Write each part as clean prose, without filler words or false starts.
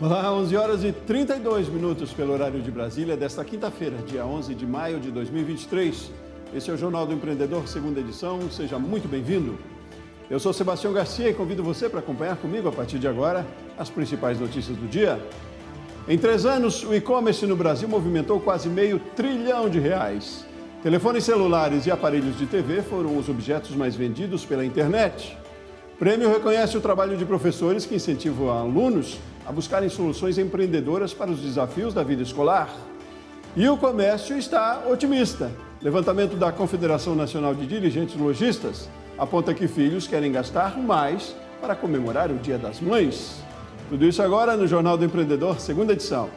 Olá, 11 horas e 32 minutos pelo horário de Brasília desta quinta-feira, dia 11 de maio de 2023. Esse é o Jornal do Empreendedor, segunda edição. Seja muito bem-vindo. Eu sou Sebastião Garcia e convido você para acompanhar comigo, a partir de agora, as principais notícias do dia. Em 3 anos, o e-commerce no Brasil movimentou quase R$500 bilhão. Telefones celulares e aparelhos de TV foram os objetos mais vendidos pela internet. O prêmio reconhece o trabalho de professores que incentivam alunos a buscarem soluções empreendedoras para os desafios da vida escolar. E o comércio está otimista. Levantamento da Confederação Nacional de Dirigentes Lojistas aponta que filhos querem gastar mais para comemorar o Dia das Mães. Tudo isso agora no Jornal do Empreendedor, segunda edição.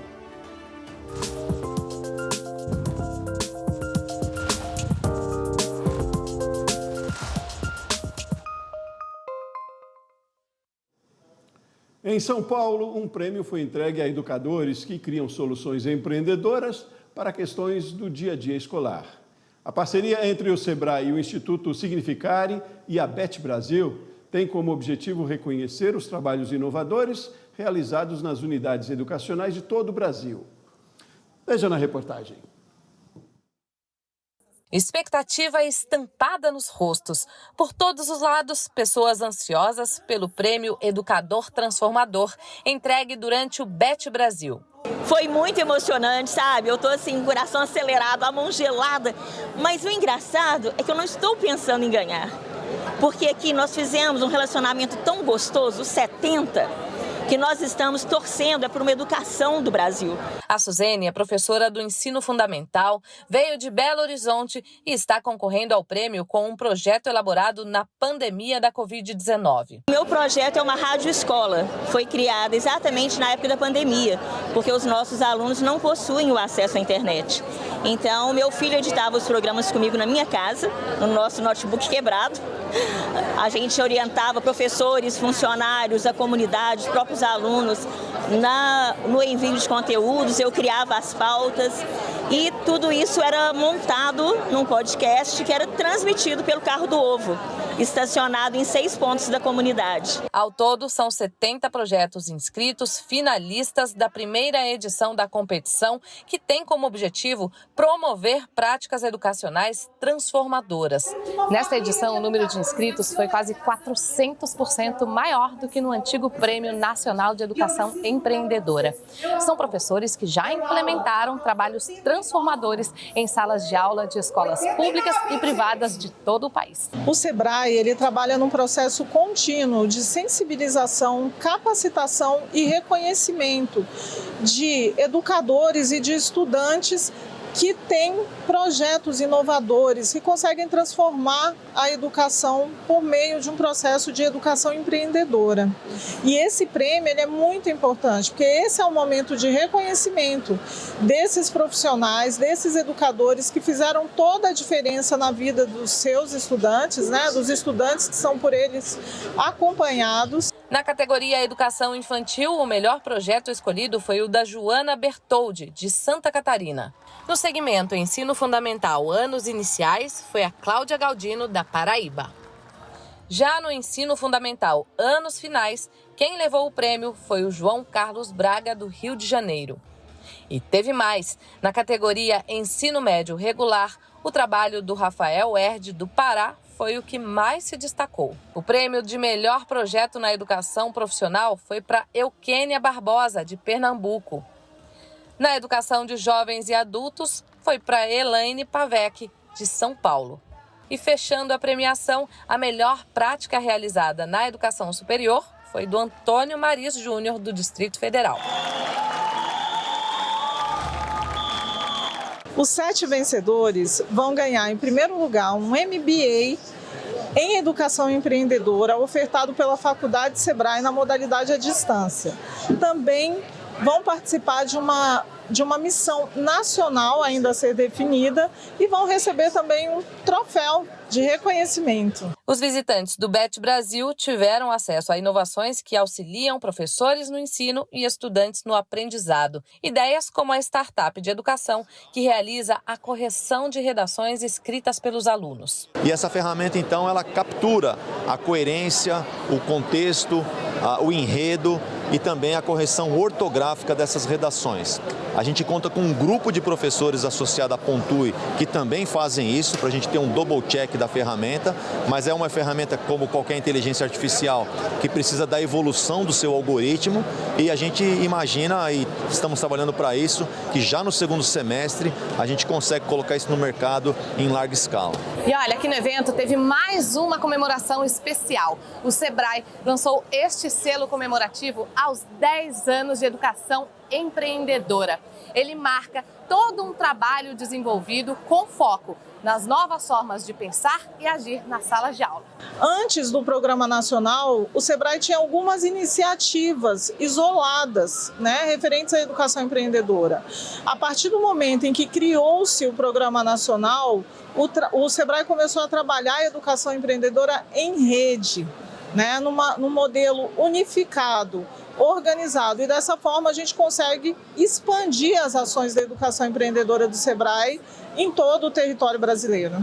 Em São Paulo, um prêmio foi entregue a educadores que criam soluções empreendedoras para questões do dia a dia escolar. A parceria entre o Sebrae e o Instituto Significare e a Bet Brasil tem como objetivo reconhecer os trabalhos inovadores realizados nas unidades educacionais de todo o Brasil. Veja na reportagem. Expectativa estampada nos rostos. Por todos os lados, pessoas ansiosas pelo prêmio Educador Transformador, entregue durante o Bet Brasil. Foi muito emocionante, sabe? Eu tô assim, com o coração acelerado, a mão gelada. Mas o engraçado é que eu não estou pensando em ganhar. Porque aqui nós fizemos um relacionamento tão gostoso, os 70, que nós estamos torcendo por uma educação do Brasil. A Suzene é professora do ensino fundamental, veio de Belo Horizonte e está concorrendo ao prêmio com um projeto elaborado na pandemia da Covid-19. Meu projeto é uma rádio-escola. Foi criada exatamente na época da pandemia, porque os nossos alunos não possuem o acesso à internet. Então, meu filho editava os programas comigo na minha casa, no nosso notebook quebrado. A gente orientava professores, funcionários, a comunidade, os próprios alunos no envio de conteúdos, eu criava as pautas e tudo isso era montado num podcast que era transmitido pelo Carro do Ovo, estacionado em 6 pontos da comunidade. Ao todo, são 70 projetos inscritos, finalistas da primeira edição da competição, que tem como objetivo promover práticas educacionais transformadoras. Nesta edição, o número de inscritos foi quase 400% maior do que no antigo Prêmio Nacional de Educação Empreendedora. São professores que já implementaram trabalhos transformadores em salas de aula de escolas públicas e privadas de todo o país. O Sebrae, ele trabalha num processo contínuo de sensibilização, capacitação e reconhecimento de educadores e de estudantes que têm projetos inovadores que conseguem transformar a educação por meio de um processo de educação empreendedora. E esse prêmio ele é muito importante, porque esse é um momento de reconhecimento desses profissionais, desses educadores que fizeram toda a diferença na vida dos seus estudantes, né, dos estudantes que são por eles acompanhados. Na categoria Educação Infantil, o melhor projeto escolhido foi o da Joana Bertoldi, de Santa Catarina. No segmento Ensino Fundamental Anos Iniciais, foi a Cláudia Galdino, da Paraíba. Já no Ensino Fundamental Anos Finais, quem levou o prêmio foi o João Carlos Braga, do Rio de Janeiro. E teve mais. Na categoria Ensino Médio Regular, o trabalho do Rafael Erde, do Pará, foi o que mais se destacou. O prêmio de melhor projeto na educação profissional foi para Eukênia Barbosa, de Pernambuco. Na educação de jovens e adultos, foi para Elaine Pavec, de São Paulo. E fechando a premiação, a melhor prática realizada na educação superior foi do Antônio Maris Júnior, do Distrito Federal. Os 7 vencedores vão ganhar, em primeiro lugar, um MBA em Educação Empreendedora, ofertado pela Faculdade Sebrae na modalidade à distância. Também vão participar de uma missão nacional ainda a ser definida e vão receber também um troféu de reconhecimento. Os visitantes do BET Brasil tiveram acesso a inovações que auxiliam professores no ensino e estudantes no aprendizado. Ideias como a startup de educação, que realiza a correção de redações escritas pelos alunos. E essa ferramenta, então, ela captura a coerência, o contexto, o enredo e também a correção ortográfica dessas redações. A gente conta com um grupo de professores associado à Pontui que também fazem isso, para a gente ter um double check da ferramenta, mas é uma ferramenta como qualquer inteligência artificial que precisa da evolução do seu algoritmo e a gente imagina, e estamos trabalhando para isso, que já no segundo semestre a gente consegue colocar isso no mercado em larga escala. E olha, aqui no evento teve mais uma comemoração especial. O Sebrae lançou este selo comemorativo aos 10 anos de educação empreendedora. Ele marca todo um trabalho desenvolvido com foco nas novas formas de pensar e agir nas salas de aula. Antes do Programa Nacional, o Sebrae tinha algumas iniciativas isoladas, referentes à educação empreendedora. A partir do momento em que criou-se o Programa Nacional, o Sebrae começou a trabalhar a educação empreendedora em rede, num modelo unificado, organizado, e dessa forma a gente consegue expandir as ações da educação empreendedora do Sebrae em todo o território brasileiro.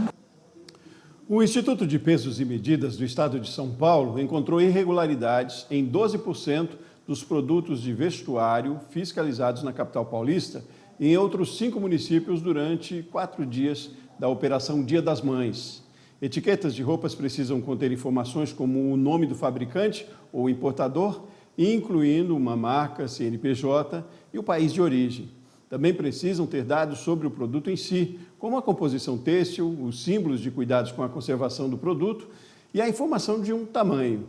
O Instituto de Pesos e Medidas do Estado de São Paulo encontrou irregularidades em 12% dos produtos de vestuário fiscalizados na capital paulista e em outros 5 municípios durante 4 dias da Operação Dia das Mães. Etiquetas de roupas precisam conter informações como o nome do fabricante ou importador, incluindo uma marca, CNPJ e o país de origem. Também precisam ter dados sobre o produto em si, como a composição têxtil, os símbolos de cuidados com a conservação do produto e a informação de um tamanho.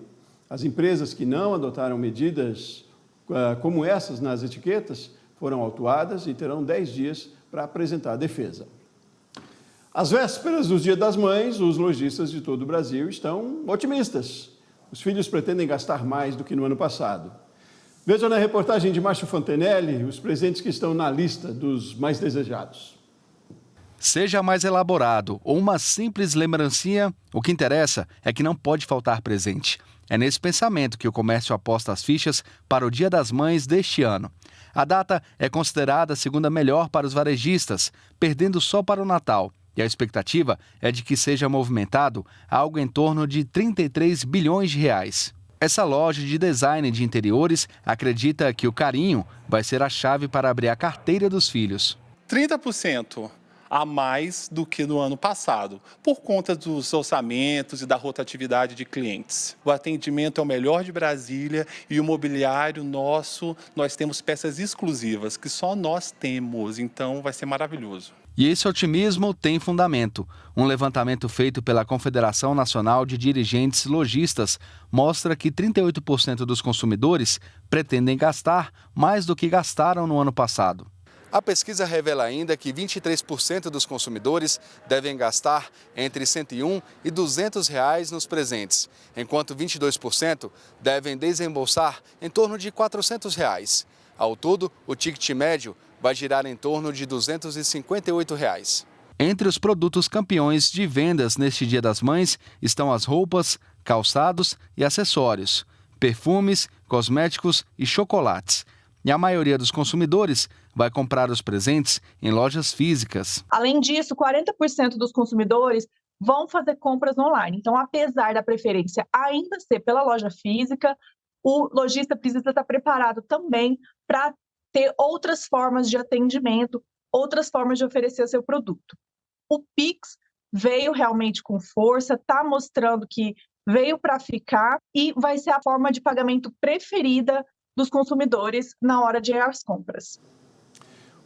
As empresas que não adotaram medidas como essas nas etiquetas foram autuadas e terão 10 dias para apresentar a defesa. Às vésperas do Dia das Mães, os lojistas de todo o Brasil estão otimistas. Os filhos pretendem gastar mais do que no ano passado. Veja na reportagem de Márcio Fontenelle os presentes que estão na lista dos mais desejados. Seja mais elaborado ou uma simples lembrancinha, o que interessa é que não pode faltar presente. É nesse pensamento que o comércio aposta as fichas para o Dia das Mães deste ano. A data é considerada a segunda melhor para os varejistas, perdendo só para o Natal. E a expectativa é de que seja movimentado algo em torno de 33 bilhões de reais. Essa loja de design de interiores acredita que o carinho vai ser a chave para abrir a carteira dos filhos. 30% a mais do que no ano passado, por conta dos orçamentos e da rotatividade de clientes. O atendimento é o melhor de Brasília e o mobiliário nosso, nós temos peças exclusivas que só nós temos, então vai ser maravilhoso. E esse otimismo tem fundamento. Um levantamento feito pela Confederação Nacional de Dirigentes Lojistas mostra que 38% dos consumidores pretendem gastar mais do que gastaram no ano passado. A pesquisa revela ainda que 23% dos consumidores devem gastar entre R$ 101 e R$ 200 nos presentes, enquanto 22% devem desembolsar em torno de R$ 400. Ao todo, o ticket médio vai girar em torno de R$ 258. Entre os produtos campeões de vendas neste Dia das Mães estão as roupas, calçados e acessórios, perfumes, cosméticos e chocolates. E a maioria dos consumidores vai comprar os presentes em lojas físicas. Além disso, 40% dos consumidores vão fazer compras online. Então, apesar da preferência ainda ser pela loja física, o lojista precisa estar preparado também para ter outras formas de atendimento, outras formas de oferecer seu produto. O Pix veio realmente com força, está mostrando que veio para ficar e vai ser a forma de pagamento preferida dos consumidores na hora de ir às compras.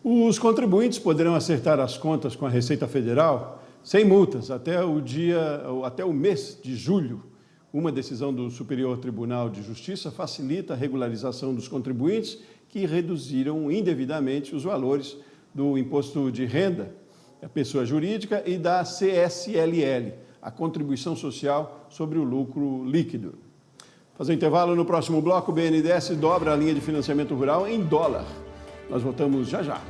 Os contribuintes poderão acertar as contas com a Receita Federal sem multas até o mês de julho. Uma decisão do Superior Tribunal de Justiça facilita a regularização dos contribuintes que reduziram indevidamente os valores do imposto de renda, da pessoa jurídica, e da CSLL, a contribuição social sobre o lucro líquido. Fazer intervalo. No próximo bloco, o BNDES dobra a linha de financiamento rural em dólar. Nós voltamos já já.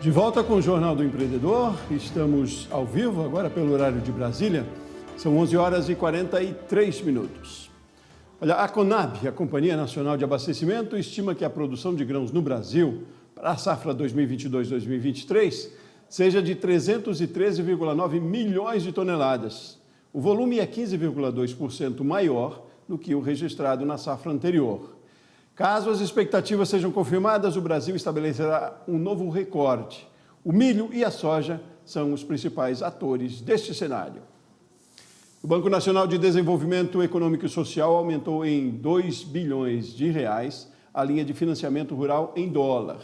De volta com o Jornal do Empreendedor, estamos ao vivo agora pelo horário de Brasília, são 11 horas e 43 minutos. Olha, a Conab, a Companhia Nacional de Abastecimento, estima que a produção de grãos no Brasil para a safra 2022-2023 seja de 313,9 milhões de toneladas. O volume é 15,2% maior do que o registrado na safra anterior. Caso as expectativas sejam confirmadas, o Brasil estabelecerá um novo recorde. O milho e a soja são os principais atores deste cenário. O Banco Nacional de Desenvolvimento Econômico e Social aumentou em 2 bilhões de reais a linha de financiamento rural em dólar.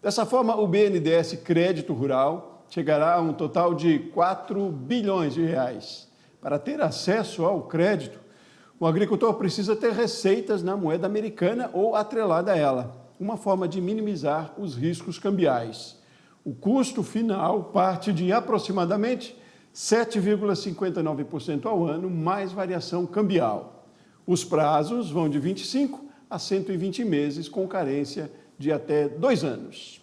Dessa forma, o BNDES Crédito Rural chegará a um total de 4 bilhões de reais. Para ter acesso ao crédito, o agricultor precisa ter receitas na moeda americana ou atrelada a ela, uma forma de minimizar os riscos cambiais. O custo final parte de aproximadamente 7,59% ao ano, mais variação cambial. Os prazos vão de 25 a 120 meses, com carência de até 2 anos.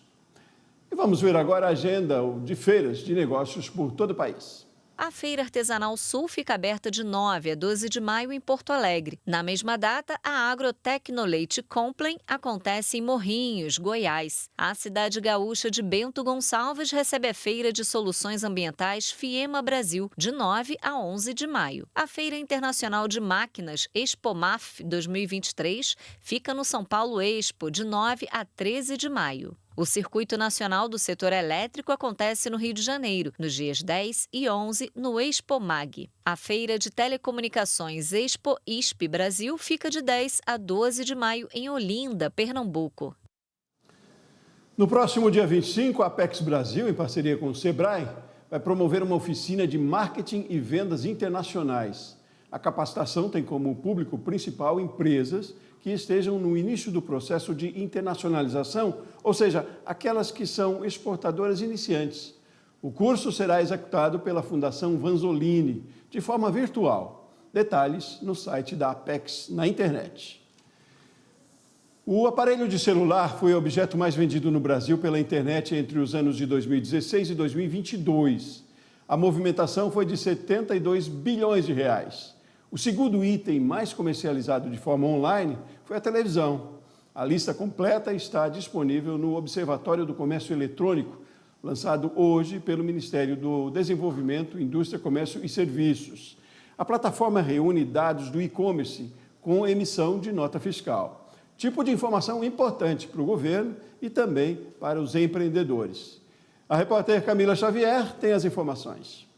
E vamos ver agora a agenda de feiras de negócios por todo o país. A Feira Artesanal Sul fica aberta de 9 a 12 de maio em Porto Alegre. Na mesma data, a Agrotecnoleite Complen acontece em Morrinhos, Goiás. A cidade gaúcha de Bento Gonçalves recebe a Feira de Soluções Ambientais FIEMA Brasil, de 9 a 11 de maio. A Feira Internacional de Máquinas Expomaf 2023 fica no São Paulo Expo, de 9 a 13 de maio. O Circuito Nacional do Setor Elétrico acontece no Rio de Janeiro, nos dias 10 e 11, no Expomag. A Feira de Telecomunicações Expo-ISP Brasil fica de 10 a 12 de maio em Olinda, Pernambuco. No próximo dia 25, a Apex Brasil, em parceria com o Sebrae, vai promover uma oficina de marketing e vendas internacionais. A capacitação tem como público principal empresas que estejam no início do processo de internacionalização, ou seja, aquelas que são exportadoras iniciantes. O curso será executado pela Fundação Vanzolini, de forma virtual. Detalhes no site da Apex na internet. O aparelho de celular foi o objeto mais vendido no Brasil pela internet entre os anos de 2016 e 2022. A movimentação foi de 72 bilhões de reais. O segundo item mais comercializado de forma online foi a televisão. A lista completa está disponível no Observatório do Comércio Eletrônico, lançado hoje pelo Ministério do Desenvolvimento, Indústria, Comércio e Serviços. A plataforma reúne dados do e-commerce com emissão de nota fiscal. Tipo de informação importante para o governo e também para os empreendedores. A repórter Camila Xavier tem as informações.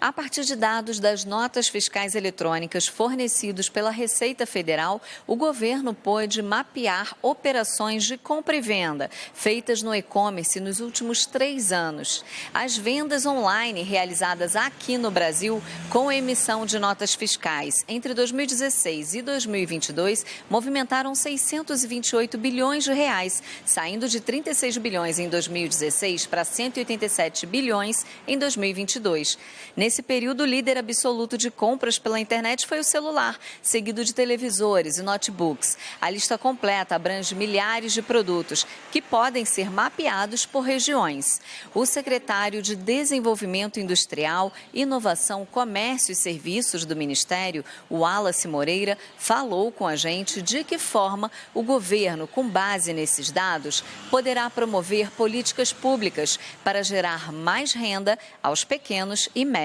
A partir de dados das notas fiscais eletrônicas fornecidos pela Receita Federal, o governo pôde mapear operações de compra e venda feitas no e-commerce nos últimos 3 anos. As vendas online realizadas aqui no Brasil com a emissão de notas fiscais entre 2016 e 2022 movimentaram 628 bilhões de reais, saindo de 36 bilhões em 2016 para 187 bilhões em 2022. Nesse período, o líder absoluto de compras pela internet foi o celular, seguido de televisores e notebooks. A lista completa abrange milhares de produtos que podem ser mapeados por regiões. O secretário de Desenvolvimento Industrial, Inovação, Comércio e Serviços do Ministério, o Wallace Moreira, falou com a gente de que forma o governo, com base nesses dados, poderá promover políticas públicas para gerar mais renda aos pequenos e médios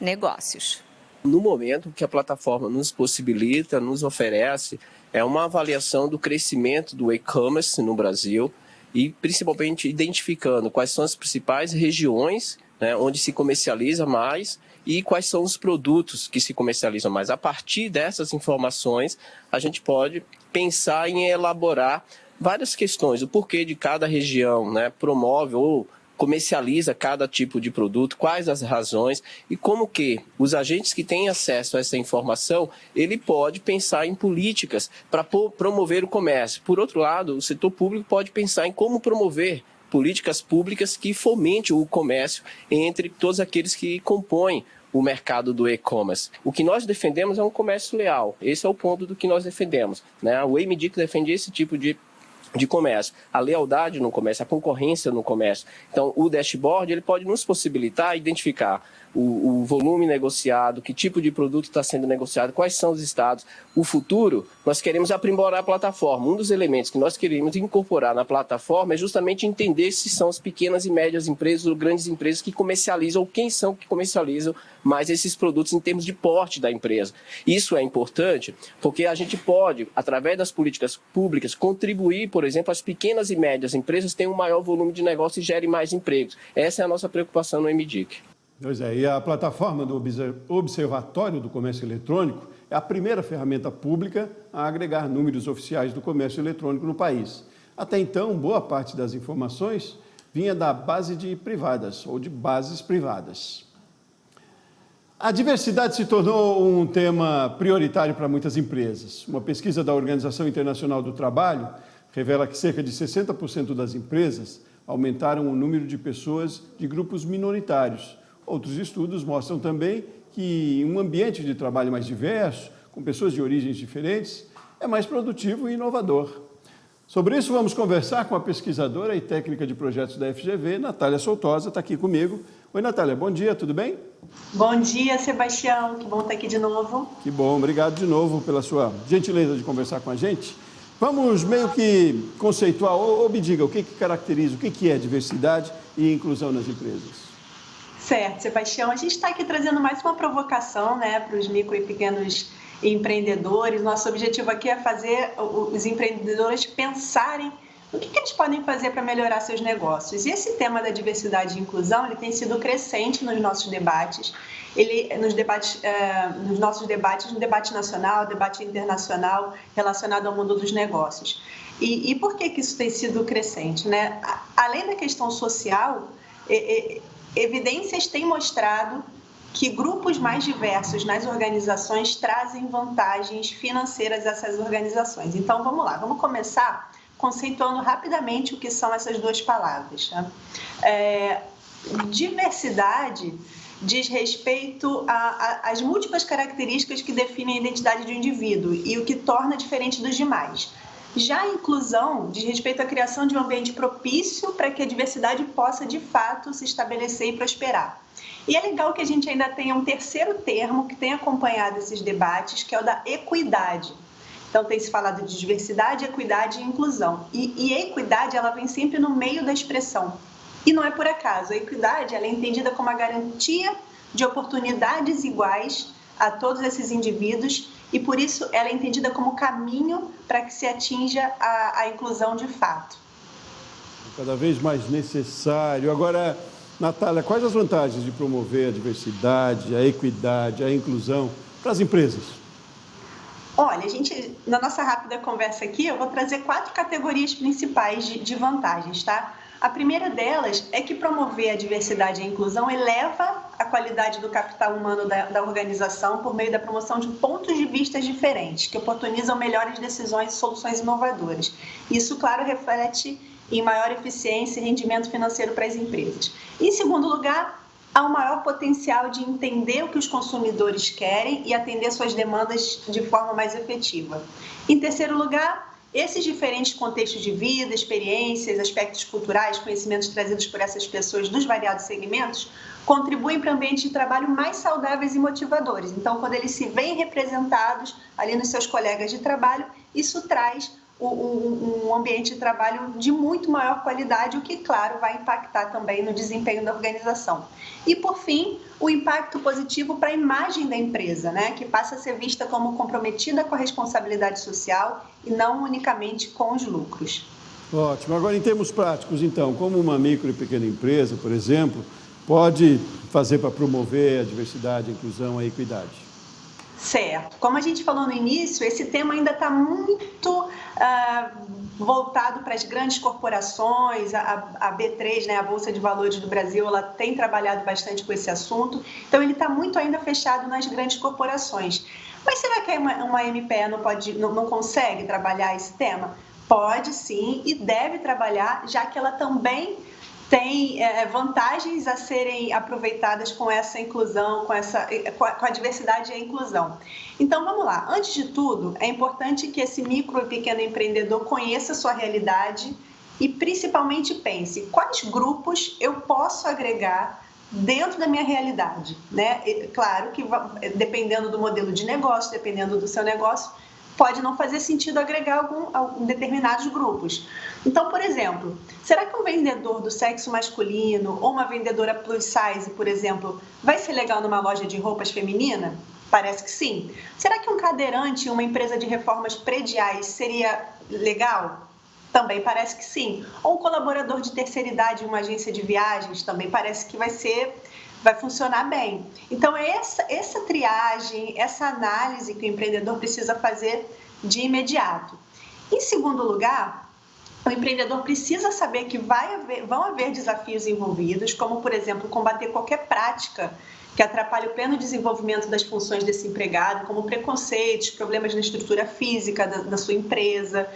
negócios. No momento, o que a plataforma nos possibilita, nos oferece, é uma avaliação do crescimento do e-commerce no Brasil e principalmente identificando quais são as principais regiões, né, onde se comercializa mais e quais são os produtos que se comercializam mais. A partir dessas informações, a gente pode pensar em elaborar várias questões, o porquê de cada região, né, promove ou comercializa cada tipo de produto, quais as razões e como que os agentes que têm acesso a essa informação, ele pode pensar em políticas para promover o comércio. Por outro lado, o setor público pode pensar em como promover políticas públicas que fomentem o comércio entre todos aqueles que compõem o mercado do e-commerce. O que nós defendemos é um comércio leal. Esse é o ponto do que nós defendemos, né? O EMDIC defende esse tipo de de comércio, a lealdade no comércio, a concorrência no comércio. Então, o dashboard ele pode nos possibilitar identificar o volume negociado, que tipo de produto está sendo negociado, quais são os estados. O futuro, nós queremos aprimorar a plataforma. Um dos elementos que nós queremos incorporar na plataforma é justamente entender se são as pequenas e médias empresas ou grandes empresas que comercializam, ou quem são que comercializam mais esses produtos em termos de porte da empresa. Isso é importante porque a gente pode, através das políticas públicas, contribuir, por exemplo, as pequenas e médias empresas tenham um maior volume de negócio e gerem mais empregos. Essa é a nossa preocupação no MDIC. Pois é, e a plataforma do Observatório do Comércio Eletrônico é a primeira ferramenta pública a agregar números oficiais do comércio eletrônico no país. Até então, boa parte das informações vinha da base de privadas ou de bases privadas. A diversidade se tornou um tema prioritário para muitas empresas. Uma pesquisa da Organização Internacional do Trabalho revela que cerca de 60% das empresas aumentaram o número de pessoas de grupos minoritários. Outros estudos mostram também que um ambiente de trabalho mais diverso, com pessoas de origens diferentes, é mais produtivo e inovador. Sobre isso, vamos conversar com a pesquisadora e técnica de projetos da FGV, Natália Soutosa, está aqui comigo. Oi, Natália, bom dia, tudo bem? Bom dia, Sebastião, que bom estar aqui de novo. Que bom, obrigado de novo pela sua gentileza de conversar com a gente. Vamos meio que conceituar, ou me diga, o que caracteriza, o que é diversidade e inclusão nas empresas? Certo, Sebastião, a gente está aqui trazendo mais uma provocação, né, para os micro e pequenos empreendedores. Nosso objetivo aqui é fazer os empreendedores pensarem o que eles podem fazer para melhorar seus negócios. E esse tema da diversidade e inclusão, ele tem sido crescente nos nossos debates, nos nossos debates, no debate nacional, debate internacional relacionado ao mundo dos negócios. E por que isso tem sido crescente, né? Além da questão social, evidências têm mostrado que grupos mais diversos nas organizações trazem vantagens financeiras a essas organizações. Então, vamos lá, vamos começar conceituando rapidamente o que são essas duas palavras. Tá? Diversidade diz respeito às múltiplas características que definem a identidade de um indivíduo e o que torna diferente dos demais. Já a inclusão diz respeito à criação de um ambiente propício para que a diversidade possa, de fato, se estabelecer e prosperar. E é legal que a gente ainda tenha um terceiro termo que tem acompanhado esses debates, que é o da equidade. Então, tem se falado de diversidade, equidade e inclusão. E a equidade, ela vem sempre no meio da expressão. E não é por acaso. A equidade, ela é entendida como a garantia de oportunidades iguais a todos esses indivíduos e, por isso, ela é entendida como caminho para que se atinja a inclusão de fato. Cada vez mais necessário. Agora, Natália, quais as vantagens de promover a diversidade, a equidade, a inclusão para as empresas? Olha, na nossa rápida conversa aqui, eu vou trazer 4 categorias principais de vantagens, tá? A primeira delas é que promover a diversidade e a inclusão eleva a qualidade do capital humano da organização por meio da promoção de pontos de vista diferentes, que oportunizam melhores decisões e soluções inovadoras. Isso, claro, reflete em maior eficiência e rendimento financeiro para as empresas. Em segundo lugar, há um maior potencial de entender o que os consumidores querem e atender suas demandas de forma mais efetiva. Em terceiro lugar, esses diferentes contextos de vida, experiências, aspectos culturais, conhecimentos trazidos por essas pessoas dos variados segmentos, contribuem para ambientes de trabalho mais saudáveis e motivadores. Então, quando eles se veem representados ali nos seus colegas de trabalho, isso traz um ambiente de trabalho de muito maior qualidade, o que, claro, vai impactar também no desempenho da organização. E, por fim, o impacto positivo para a imagem da empresa, né, que passa a ser vista como comprometida com a responsabilidade social e não unicamente com os lucros. Ótimo. Agora, em termos práticos, então, como uma micro e pequena empresa, por exemplo, pode fazer para promover a diversidade, a inclusão, a equidade? Certo. Como a gente falou no início, esse tema ainda está muito voltado para as grandes corporações. A B3, né, a Bolsa de Valores do Brasil, ela tem trabalhado bastante com esse assunto. Então, ele está muito ainda fechado nas grandes corporações. Mas será que uma MPE não consegue trabalhar esse tema? Pode sim e deve trabalhar, já que ela também tem vantagens a serem aproveitadas com essa inclusão, com a diversidade e a inclusão. Então, vamos lá. Antes de tudo, é importante que esse micro e pequeno empreendedor conheça a sua realidade e, principalmente, pense quais grupos eu posso agregar dentro da minha realidade, né? E, claro que, dependendo do modelo de negócio, dependendo do seu negócio, pode não fazer sentido agregar determinados grupos. Então, por exemplo, será que um vendedor do sexo masculino ou uma vendedora plus size, por exemplo, vai ser legal numa loja de roupas feminina? Parece que sim. Será que um cadeirante em uma empresa de reformas prediais seria legal? Também parece que sim. Ou um colaborador de terceira idade em uma agência de viagens? Também parece que vai funcionar bem. Então, essa triagem, essa análise que o empreendedor precisa fazer de imediato. Em segundo lugar, o empreendedor precisa saber que vão haver desafios envolvidos, como, por exemplo, combater qualquer prática que atrapalhe o pleno desenvolvimento das funções desse empregado, como preconceitos, problemas na estrutura física da sua empresa,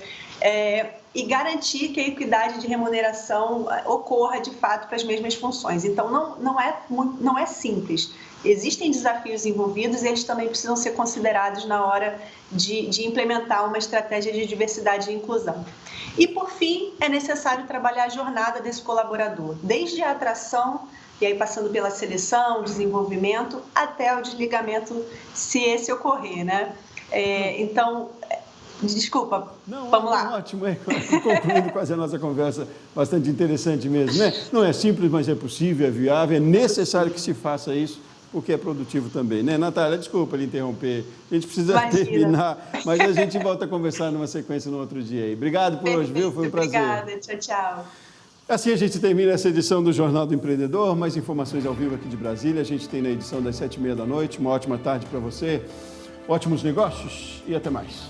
e garantir que a equidade de remuneração ocorra de fato para as mesmas funções. Então, não é simples. Existem desafios envolvidos e eles também precisam ser considerados na hora de implementar uma estratégia de diversidade e inclusão. E, por fim, é necessário trabalhar a jornada desse colaborador, desde a atração, e aí passando pela seleção, desenvolvimento, até o desligamento, se esse ocorrer, né? Então, desculpa, vamos lá. Ótimo, concluindo quase a nossa conversa, bastante interessante mesmo, né? Não é simples, mas é possível, é viável, é necessário que se faça isso, porque é produtivo também, né? Natália, desculpa lhe interromper, a gente precisa terminar, mas a gente volta a conversar numa sequência no outro dia aí. Obrigado por hoje, viu? Foi um prazer. Obrigada, tchau, tchau. Assim a gente termina essa edição do Jornal do Empreendedor. Mais informações ao vivo aqui de Brasília. A gente tem na edição das 7h30 da noite. Uma ótima tarde para você, ótimos negócios e até mais.